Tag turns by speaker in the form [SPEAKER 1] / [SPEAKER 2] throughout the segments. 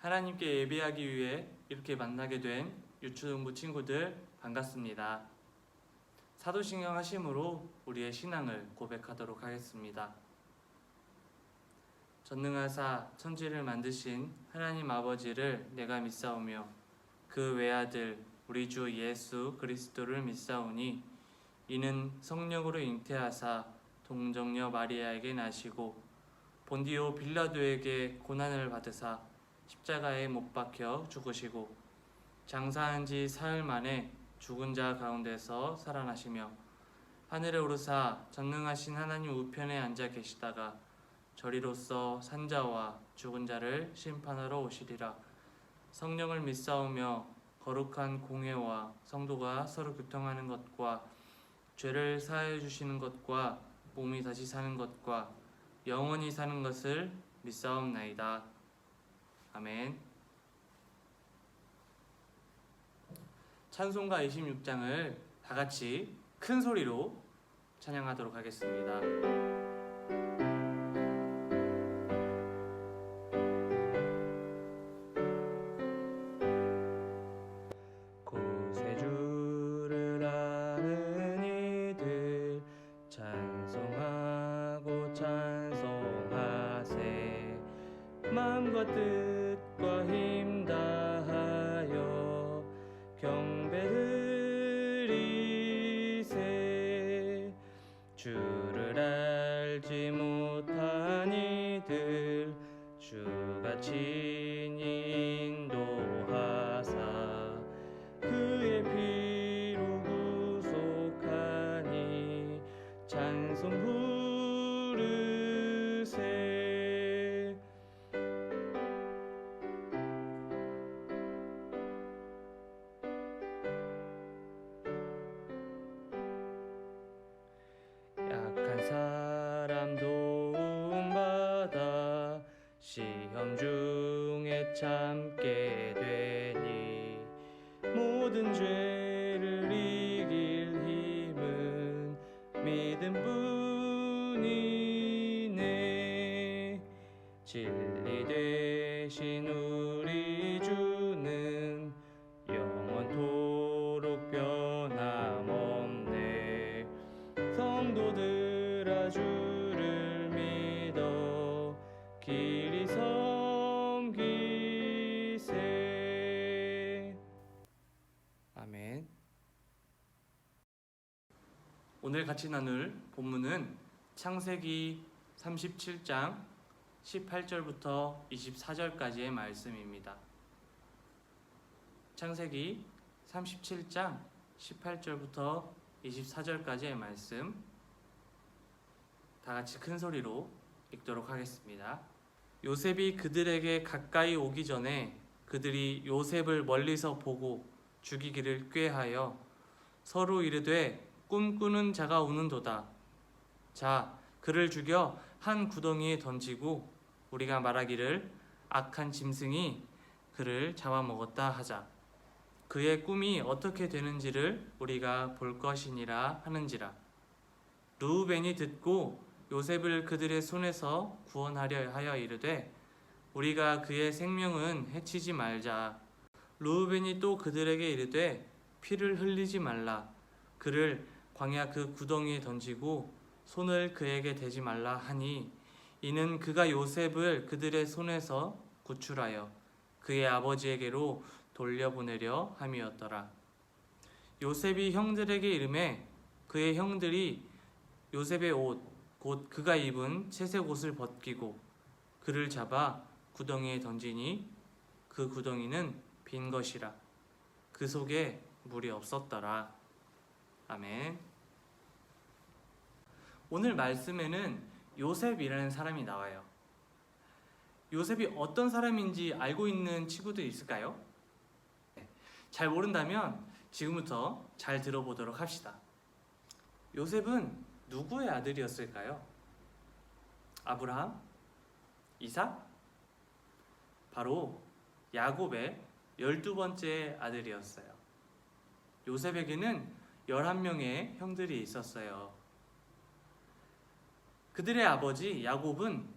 [SPEAKER 1] 하나님께 예배하기 위해 이렇게 만나게 된 유초등부 친구들 반갑습니다. 사도신경 하심으로 우리의 신앙을 고백하도록 하겠습니다. 전능하사 천지를 만드신 하나님 아버지를 내가 믿사오며 그 외아들 우리 주 예수 그리스도를 믿사오니 이는 성령으로 잉태하사 동정녀 마리아에게 나시고 본디오 빌라도에게 고난을 받으사 십자가에 못 박혀 죽으시고 장사한 지 사흘 만에 죽은 자 가운데서 살아나시며 하늘에 오르사 전능하신 하나님 우편에 앉아 계시다가 저리로서 산자와 죽은 자를 심판하러 오시리라. 성령을 믿사오며 거룩한 공회와 성도가 서로 교통하는 것과 죄를 사하여 주시는 것과 몸이 다시 사는 것과 영원히 사는 것을 믿사옵나이다. 아멘. 찬송가 26장을 다 같이 큰 소리로 찬양하도록 하겠습니다. 구세주를 아는 이들 찬송하고 찬송하세. 마음과 뜻과 힘 다하여 경배드리세. 주를 알지 못한 이들 주가 친히 인도하사 그의 피로 구속하니 찬송 부르세. 약한 사람 도움받아 시험 중에 참게 되니 모든 죄를 이길 힘은 믿음뿐이네. 진리 되신 우리 주는 영원토록 변함없네. 성도들아 주를 믿어 길이 섬기세. 아멘. 오늘 같이 나눌 본문은 창세기 37장 18절부터 24절까지의 말씀입니다. 창세기 37장 18절부터 24절까지의 말씀 다 같이 큰 소리로 읽도록 하겠습니다. 요셉이 그들에게 가까이 오기 전에 그들이 요셉을 멀리서 보고 죽이기를 꾀하여 서로 이르되 꿈꾸는 자가 오는도다. 자, 그를 죽여 한 구덩이에 던지고 우리가 말하기를 악한 짐승이 그를 잡아먹었다 하자. 그의 꿈이 어떻게 되는지를 우리가 볼 것이니라 하는지라. 르우벤이 듣고 요셉을 그들의 손에서 구원하려 하여 이르되 우리가 그의 생명은 해치지 말자. 르우벤이 또 그들에게 이르되 피를 흘리지 말라. 그를 광야 그 구덩이에 던지고 손을 그에게 대지 말라 하니 이는 그가 요셉을 그들의 손에서 구출하여 그의 아버지에게로 돌려보내려 함이었더라. 요셉이 형들에게 이르매 그의 형들이 요셉의 옷 곧 그가 입은 채색 옷을 벗기고 그를 잡아 구덩이에 던지니 그 구덩이는 빈 것이라. 그 속에 물이 없었더라. 아멘. 오늘 말씀에는 요셉이라는 사람이 나와요. 요셉이 어떤 사람인지 알고 있는 친구들 있을까요? 잘 모른다면 지금부터 잘 들어보도록 합시다. 요셉은 누구의 아들이었을까요? 아브라함? 이삭? 바로 야곱의 12번째 아들이었어요. 요셉에게는 11명의 형들이 있었어요. 그들의 아버지 야곱은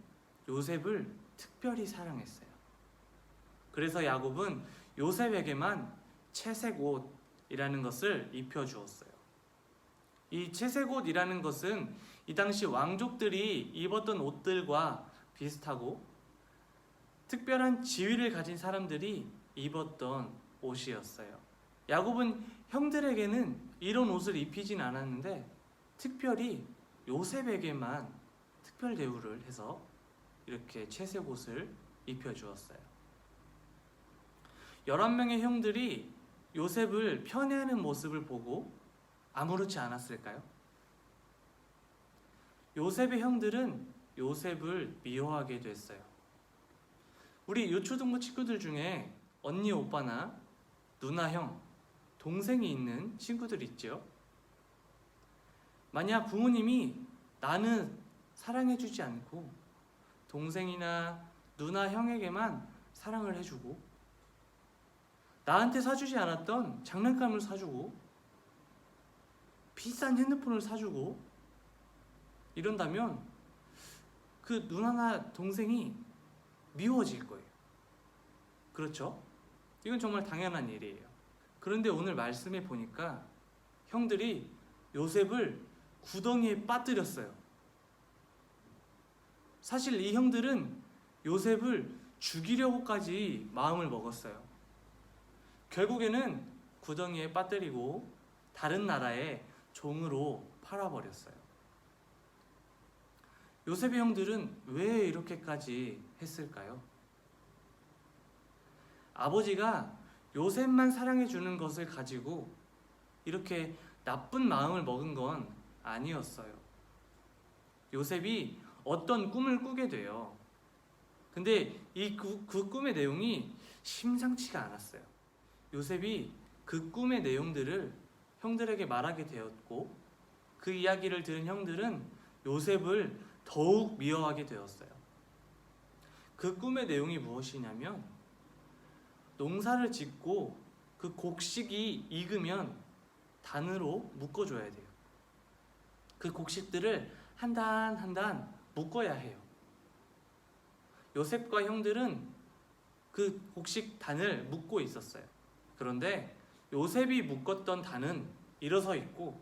[SPEAKER 1] 요셉을 특별히 사랑했어요. 그래서 야곱은 요셉에게만 채색 옷이라는 것을 입혀주었어요. 이 채색 옷이라는 것은 이 당시 왕족들이 입었던 옷들과 비슷하고 특별한 지위를 가진 사람들이 입었던 옷이었어요. 야곱은 형들에게는 이런 옷을 입히진 않았는데 특별히 요셉에게만 특별 대우를 해서 이렇게 채색 옷을 입혀주었어요. 11명의 형들이 요셉을 편애하는 모습을 보고 아무렇지 않았을까요? 요셉의 형들은 요셉을 미워하게 됐어요. 우리 유초등부 친구들 중에 언니, 오빠나 누나, 형, 동생이 있는 친구들 있죠? 만약 부모님이 나는 사랑해주지 않고 동생이나 누나, 형에게만 사랑을 해주고 나한테 사주지 않았던 장난감을 사주고 비싼 핸드폰을 사주고 이런다면 그 누나나 동생이 미워질 거예요. 그렇죠? 이건 정말 당연한 일이에요. 그런데 오늘 말씀에 보니까 형들이 요셉을 구덩이에 빠뜨렸어요. 사실 이 형들은 요셉을 죽이려고까지 마음을 먹었어요. 결국에는 구덩이에 빠뜨리고 다른 나라에 종으로 팔아버렸어요. 요셉의 형들은 왜 이렇게까지 했을까요? 아버지가 요셉만 사랑해주는 것을 가지고 이렇게 나쁜 마음을 먹은 건 아니었어요. 요셉이 어떤 꿈을 꾸게 돼요. 근데 그 꿈의 내용이 심상치가 않았어요. 요셉이 그 꿈의 내용들을 형들에게 말하게 되었고 그 이야기를 들은 형들은 요셉을 더욱 미워하게 되었어요. 그 꿈의 내용이 무엇이냐면 농사를 짓고 그 곡식이 익으면 단으로 묶어줘야 돼요. 그 곡식들을 한 단 한 단 묶어야 해요. 요셉과 형들은 그 곡식 단을 묶고 있었어요. 그런데 요셉이 묶었던 단은 일어서 있고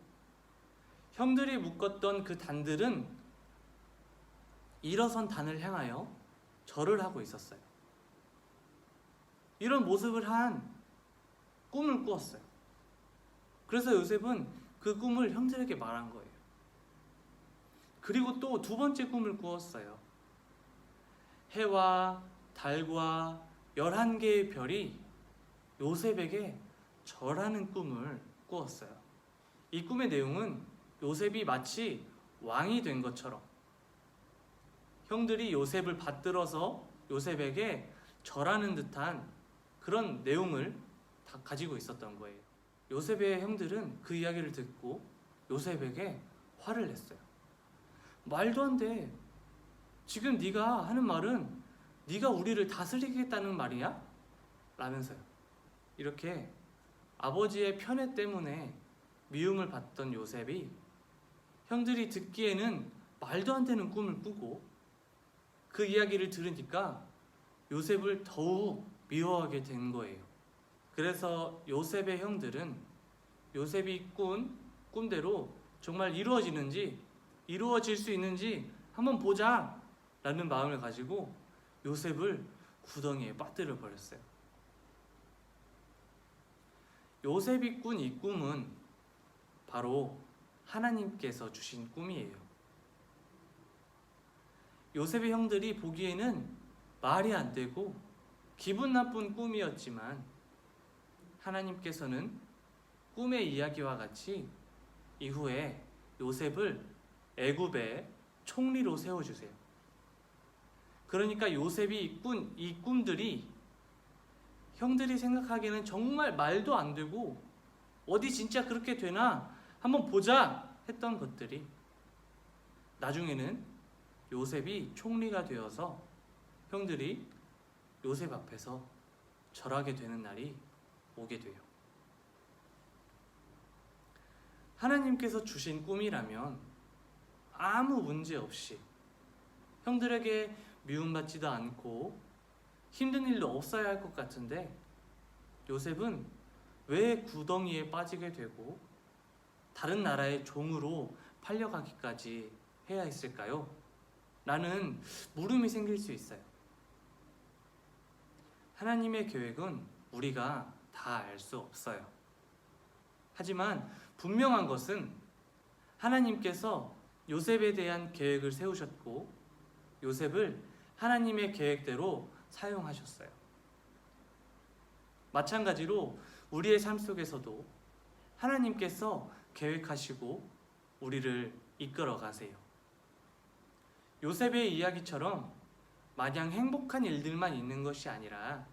[SPEAKER 1] 형들이 묶었던 그 단들은 일어선 단을 향하여 절을 하고 있었어요. 이런 모습을 한 꿈을 꾸었어요. 그래서 요셉은 그 꿈을 형들에게 말한 거예요. 그리고 또 두 번째 꿈을 꾸었어요. 해와 달과 11개의 별이 요셉에게 절하는 꿈을 꾸었어요. 이 꿈의 내용은 요셉이 마치 왕이 된 것처럼 형들이 요셉을 받들어서 요셉에게 절하는 듯한 그런 내용을 다 가지고 있었던 거예요. 요셉의 형들은 그 이야기를 듣고 요셉에게 화를 냈어요. 말도 안 돼. 지금 네가 하는 말은 네가 우리를 다스리겠다는 말이야? 라면서요. 이렇게 아버지의 편애 때문에 미움을 받던 요셉이 형들이 듣기에는 말도 안 되는 꿈을 꾸고 그 이야기를 들으니까 요셉을 더욱 미워하게 된 거예요. 그래서 요셉의 형들은 요셉이 꾼 꿈대로 정말 이루어질 수 있는지 한번 보자 라는 마음을 가지고 요셉을 구덩이에 빠뜨려 버렸어요. 요셉이 꾼 이 꿈은 바로 하나님께서 주신 꿈이에요. 요셉의 형들이 보기에는 말이 안 되고 기분 나쁜 꿈이었지만 하나님께서는 꿈의 이야기와 같이 이후에 요셉을 애굽의 총리로 세워주세요. 그러니까 요셉이 꾼 이 꿈들이 형들이 생각하기에는 정말 말도 안 되고 어디 진짜 그렇게 되나 한번 보자 했던 것들이 나중에는 요셉이 총리가 되어서 형들이 요셉 앞에서 절하게 되는 날이 오게 돼요. 하나님께서 주신 꿈이라면 아무 문제 없이 형들에게 미움받지도 않고 힘든 일도 없어야 할 것 같은데 요셉은 왜 구덩이에 빠지게 되고 다른 나라의 종으로 팔려가기까지 해야 했을까요? 라는 물음이 생길 수 있어요. 하나님의 계획은 우리가 다 알 수 없어요. 하지만 분명한 것은 하나님께서 요셉에 대한 계획을 세우셨고 요셉을 하나님의 계획대로 사용하셨어요. 마찬가지로 우리의 삶 속에서도 하나님께서 계획하시고 우리를 이끌어 가세요. 요셉의 이야기처럼 마냥 행복한 일들만 있는 것이 아니라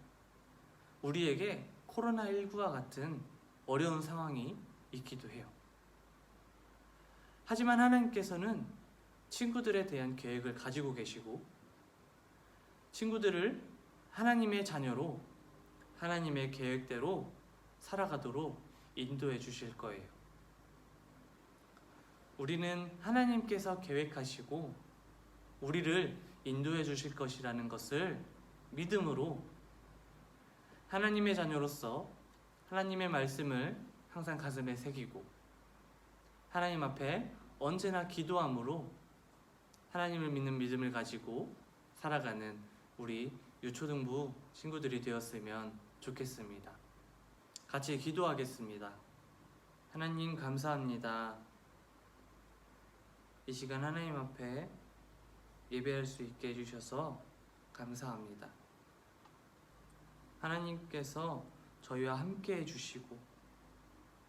[SPEAKER 1] 우리에게 코로나19와 같은 어려운 상황이 있기도 해요. 하지만 하나님께서는 친구들에 대한 계획을 가지고 계시고 친구들을 하나님의 자녀로 하나님의 계획대로 살아가도록 인도해 주실 거예요. 우리는 하나님께서 계획하시고 우리를 인도해 주실 것이라는 것을 믿음으로 하나님의 자녀로서 하나님의 말씀을 항상 가슴에 새기고 하나님 앞에 언제나 기도함으로 하나님을 믿는 믿음을 가지고 살아가는 우리 유초등부 친구들이 되었으면 좋겠습니다. 같이 기도하겠습니다. 하나님 감사합니다. 이 시간 하나님 앞에 예배할 수 있게 해주셔서 감사합니다. 하나님께서 저희와 함께 해주시고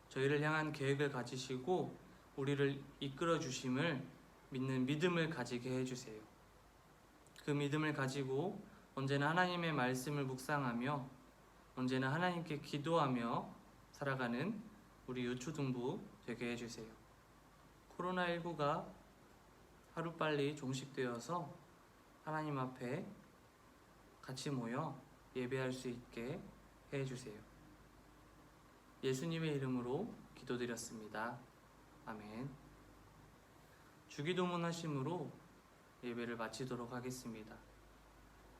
[SPEAKER 1] 저희를 향한 계획을 가지시고 우리를 이끌어 주심을 믿는 믿음을 가지게 해주세요. 그 믿음을 가지고 언제나 하나님의 말씀을 묵상하며 언제나 하나님께 기도하며 살아가는 우리 유초등부 되게 해주세요. 코로나19가 하루빨리 종식되어서 하나님 앞에 같이 모여 예배할 수 있게 해주세요. 예수님의 이름으로 기도드렸습니다. 아멘. 주기도문 하심으로 예배를 마치도록 하겠습니다.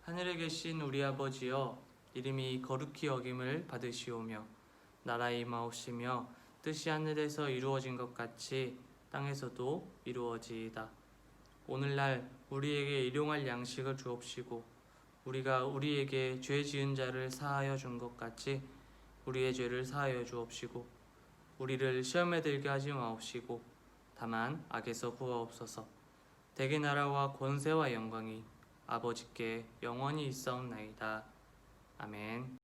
[SPEAKER 1] 하늘에 계신 우리 아버지여, 이름이 거룩히 여김을 받으시오며 나라의 임하옵시며 뜻이 하늘에서 이루어진 것 같이 땅에서도 이루어지이다. 오늘날 우리에게 일용할 양식을 주옵시고 우리가 우리에게 죄 지은 자를 사하여 준 것 같이 우리의 죄를 사하여 주옵시고 우리를 시험에 들게 하지 마옵시고 다만 악에서 구하옵소서. 대개 나라와 권세와 영광이 아버지께 영원히 있사옵나이다. 아멘.